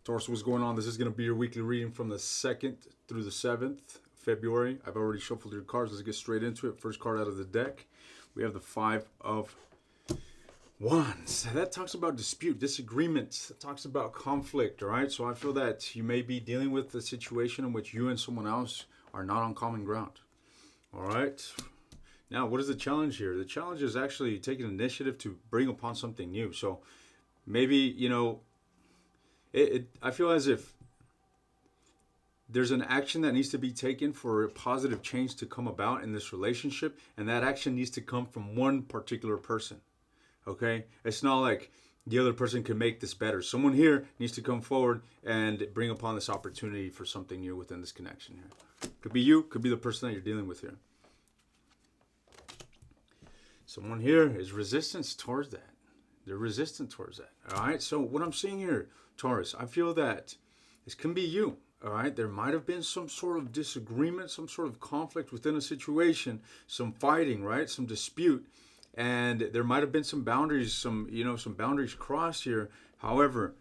Taurus, what's going on? This is going to be your weekly reading from the 2nd through the 7th February. I've already shuffled your cards. Let's get straight into it. First card out of the deck, we have the Five of Wands. That talks about dispute, disagreements. That talks about conflict, all right? So I feel that you may be dealing with a situation in which you and someone else are not on common ground, all right? Now, what is the challenge here? The challenge is actually taking initiative to bring upon something new. So maybe, you know, I feel as if there's an action that needs to be taken for a positive change to come about in this relationship, and that action needs to come from one particular person, okay? It's not like the other person can make this better. Someone here needs to come forward and bring upon this opportunity for something new within this connection here. Could be you, could be the person that you're dealing with here. Someone here is resistance towards that. They're resistant towards that, all right? So what I'm seeing here, Taurus, I feel that this can be you, all right? There might have been some sort of disagreement, some sort of conflict within a situation, some fighting, right? Some dispute, and there might have been some boundaries, some boundaries crossed here. However,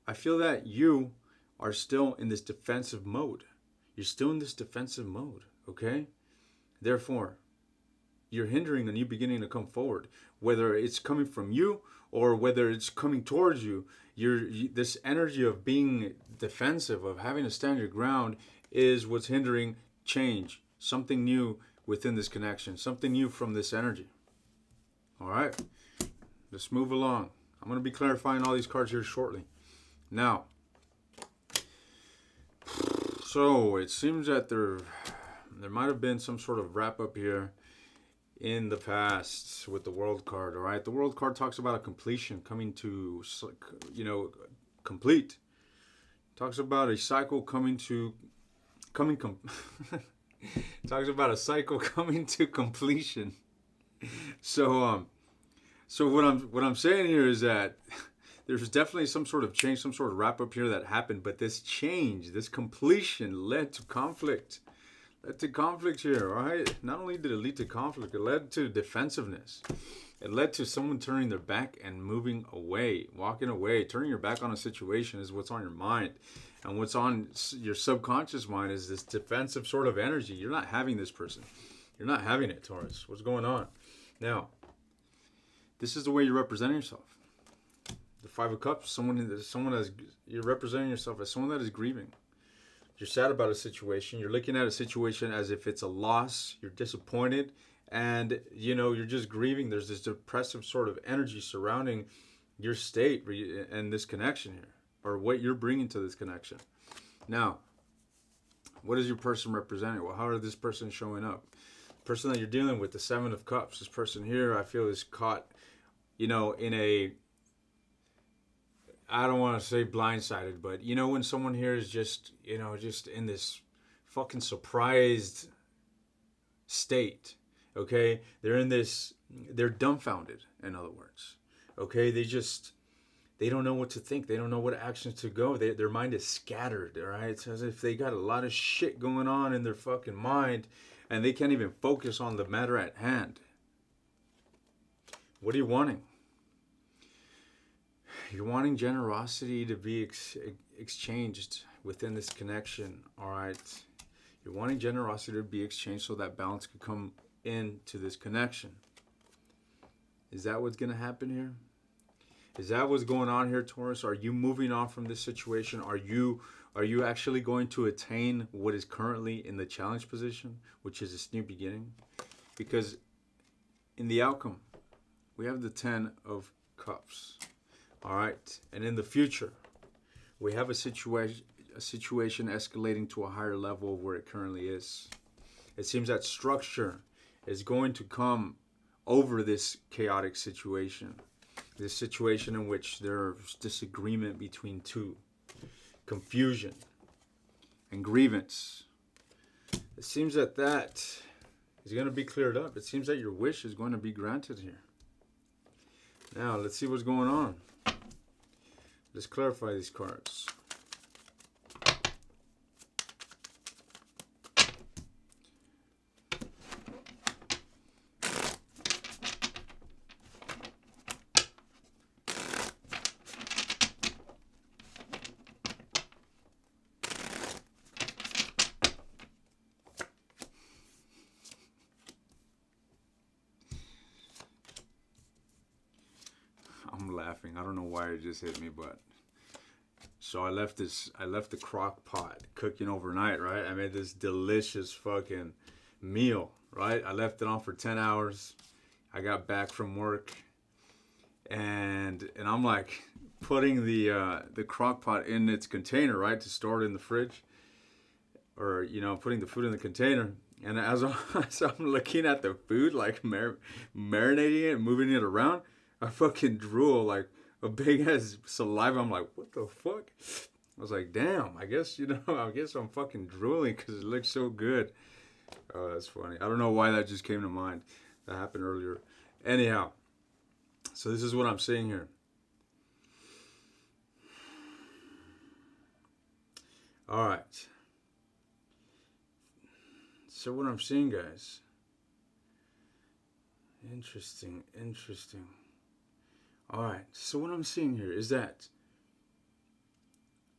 I feel that you are still in this defensive mode. You're still in this defensive mode, okay? Therefore, you're hindering a new beginning to come forward, whether it's coming from you or whether it's coming towards you. This energy of being defensive, of having to stand your ground, is what's hindering change, something new within this connection, something new from this energy. All right, let's move along. I'm going to be clarifying all these cards here shortly. Now, so it seems that there might have been some sort of wrap up here in the past with the World card, all right? The World card talks about a completion coming to, complete. Talks about a cycle talks about a cycle coming to completion. So what I'm saying here is that there's definitely some sort of change, some sort of wrap up here that happened, but this change, this completion led to conflict. Here, all right? Not only did it lead to conflict, it led to defensiveness. It led to someone turning their back and moving away, walking away. Turning your back on a situation is what's on your mind. And what's on your subconscious mind is this defensive sort of energy. You're not having this person. You're not having it, Taurus. What's going on? Now, this is the way you're representing yourself. The Five of Cups, you're representing yourself as someone that is grieving. You're sad about a situation. You're looking at a situation as if it's a loss. You're disappointed. And, you're just grieving. There's this depressive sort of energy surrounding your state and this connection here, or what you're bringing to this connection. Now, what is your person representing? Well, how are this person showing up? The person that you're dealing with, the Seven of Cups, this person here, I feel is caught, in a, I don't want to say blindsided, but when someone here is just in this fucking surprised state, okay? They're dumbfounded, in other words, okay? They don't know what to think. They don't know what actions to go. Their mind is scattered, all right? It's as if they got a lot of shit going on in their fucking mind, and they can't even focus on the matter at hand. What are you wanting? You're wanting generosity to be exchanged within this connection, all right? You're wanting generosity to be exchanged so that balance could come into this connection. Is that what's going to happen here? Is that what's going on here, Taurus? Are you moving on from this situation? Are you actually going to attain what is currently in the challenge position, which is this new beginning? Because in the outcome, we have the Ten of Cups. All right, and in the future, we have a situation escalating to a higher level of where it currently is. It seems that structure is going to come over this chaotic situation, this situation in which there's disagreement between two, confusion and grievance. It seems that is going to be cleared up. It seems that your wish is going to be granted here. Now, let's see what's going on. Let's clarify these cards. laughing. I don't know why it just hit me, but so I left the crock pot cooking overnight, right? I made this delicious fucking meal, right? I left it on for 10 hours. I got back from work and I'm like putting the crock pot in its container, right, to store it in the fridge, or putting the food in the container. And as I'm looking at the food, like marinating it, moving it around, I fucking drool like a big ass saliva. I'm like, what the fuck? I was like, damn. I guess I'm fucking drooling because it looks so good. Oh, that's funny. I don't know why that just came to mind. That happened earlier. Anyhow, so this is what I'm seeing here. All right. So what I'm seeing, guys. Interesting. All right. So what I'm seeing here is that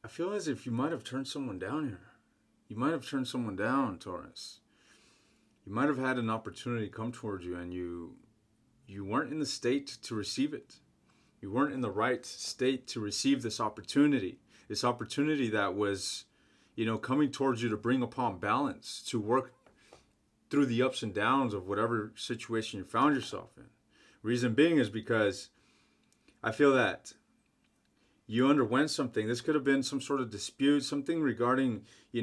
I feel as if you might have turned someone down here. You might have turned someone down, Taurus. You might have had an opportunity come towards you and you weren't in the state to receive it. You weren't in the right state to receive this opportunity. This opportunity that was, coming towards you to bring upon balance, to work through the ups and downs of whatever situation you found yourself in. Reason being is because I feel that you underwent something. This could have been some sort of dispute, something regarding, you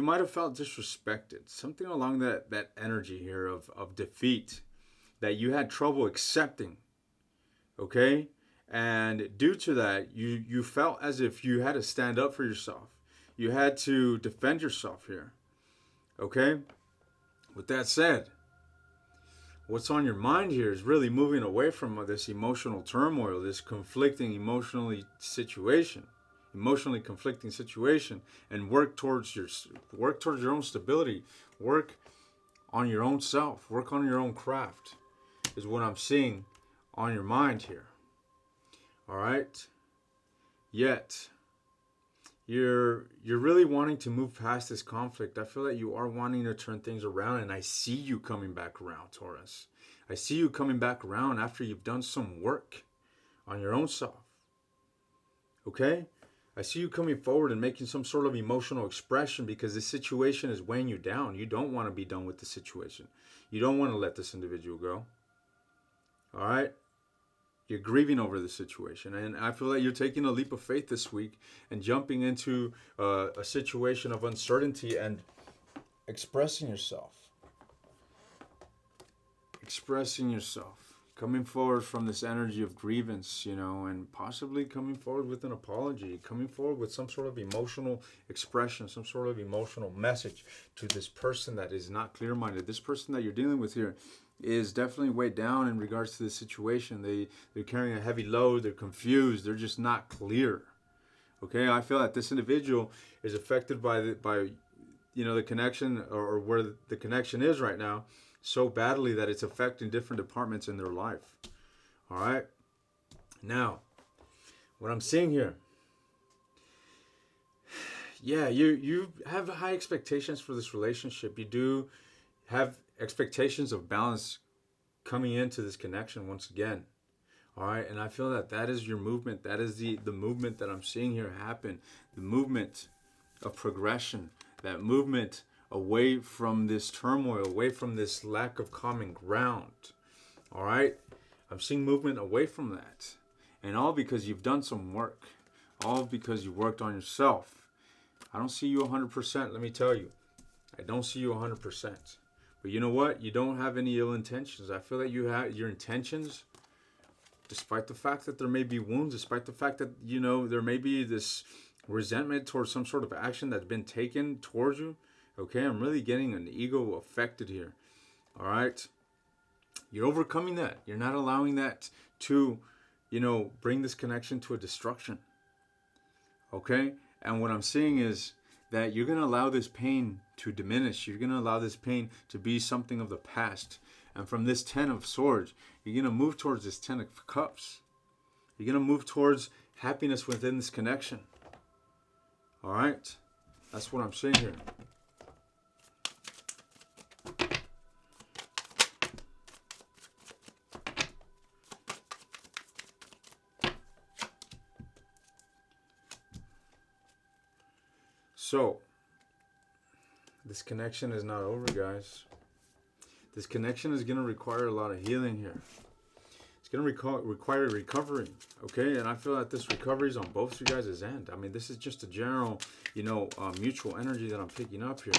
might have felt disrespected, something along that energy here of defeat that you had trouble accepting, okay? And due to that, you felt as if you had to stand up for yourself. You had to defend yourself here, okay? With that said, what's on your mind here is really moving away from this emotional turmoil, this emotionally conflicting situation, and work towards your own stability, work on your own self, work on your own craft, is what I'm seeing on your mind here. All right? Yet, you're really wanting to move past this conflict. I feel that you are wanting to turn things around, and I see you coming back around, Taurus. I see you coming back around after you've done some work on your own self. Okay? I see you coming forward and making some sort of emotional expression because this situation is weighing you down. You don't want to be done with the situation. You don't want to let this individual go. All right? You're grieving over the situation. And I feel that you're taking a leap of faith this week and jumping into a situation of uncertainty and expressing yourself. Coming forward from this energy of grievance, and possibly coming forward with an apology, coming forward with some sort of emotional expression, some sort of emotional message to this person that is not clear-minded. This person that you're dealing with here is definitely weighed down in regards to this situation. They're carrying a heavy load. They're confused. They're just not clear. Okay, I feel that this individual is affected by the connection or where the connection is right now so badly that it's affecting different departments in their life. All right. Now, what I'm seeing here, yeah, you have high expectations for this relationship. You do have expectations of balance coming into this connection once again. All right, and I feel that is your movement. That is the movement that I'm seeing here happen. The movement of progression. That movement away from this turmoil, away from this lack of common ground. All right, I'm seeing movement away from that, and all because you've done some work. All because you worked on yourself. I don't see you 100%. Let me tell you, I don't see you 100%. But you know what? You don't have any ill intentions. I feel that you have your intentions, despite the fact that there may be wounds, despite the fact that, there may be this resentment towards some sort of action that's been taken towards you. Okay, I'm really getting an ego affected here. All right? You're overcoming that. You're not allowing that to, bring this connection to a destruction. Okay? And what I'm seeing is that you're going to allow this pain to diminish. You're going to allow this pain to be something of the past. And from this 10 of Swords, you're going to move towards this 10 of Cups. You're going to move towards happiness within this connection. All right? That's what I'm seeing here. So, this connection is not over, guys. This connection is going to require a lot of healing here. It's going to require recovery, okay? And I feel that this recovery is on both of you guys' end. I mean, this is just a general, mutual energy that I'm picking up here.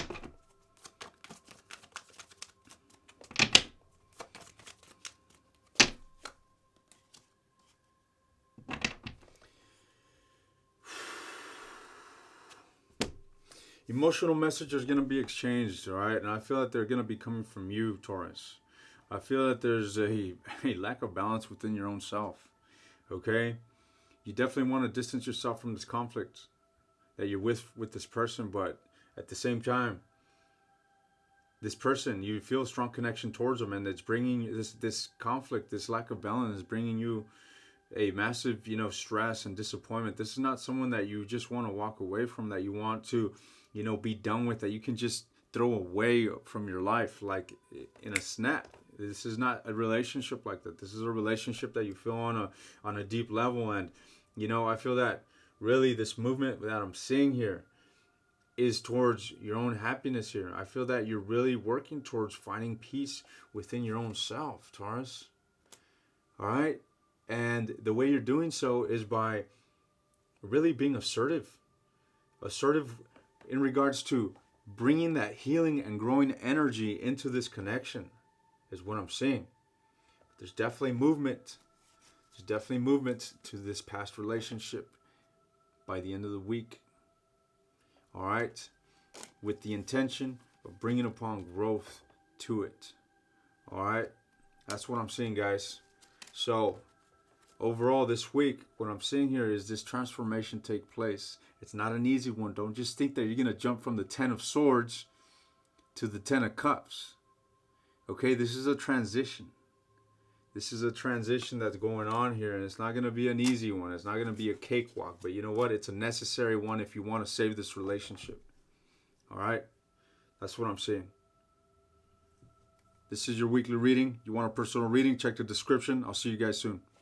Emotional messages are going to be exchanged, all right? And I feel that they're going to be coming from you, Taurus. I feel that there's a lack of balance within your own self, okay? You definitely want to distance yourself from this conflict that you're with this person, but at the same time, this person, you feel a strong connection towards them, and it's bringing this conflict, this lack of balance is bringing you a massive, stress and disappointment. This is not someone that you just want to walk away from, that you want to, be done with, that you can just throw away from your life like in a snap. This is not a relationship like that. This is a relationship that you feel on a deep level. And, I feel that really this movement that I'm seeing here is towards your own happiness here. I feel that you're really working towards finding peace within your own self, Taurus. All right? And the way you're doing so is by really being assertive. Assertive in regards to bringing that healing and growing energy into this connection is what I'm seeing. There's definitely movement. There's definitely movement to this past relationship by the end of the week. All right? With the intention of bringing upon growth to it. All right? That's what I'm seeing, guys. So, overall this week, what I'm seeing here is this transformation take place. It's not an easy one. Don't just think that you're going to jump from the 10 of Swords to the 10 of Cups. Okay, this is a transition. This is a transition that's going on here, and it's not going to be an easy one. It's not going to be a cakewalk, but you know what? It's a necessary one if you want to save this relationship. All right? That's what I'm seeing. This is your weekly reading. You want a personal reading? Check the description. I'll see you guys soon.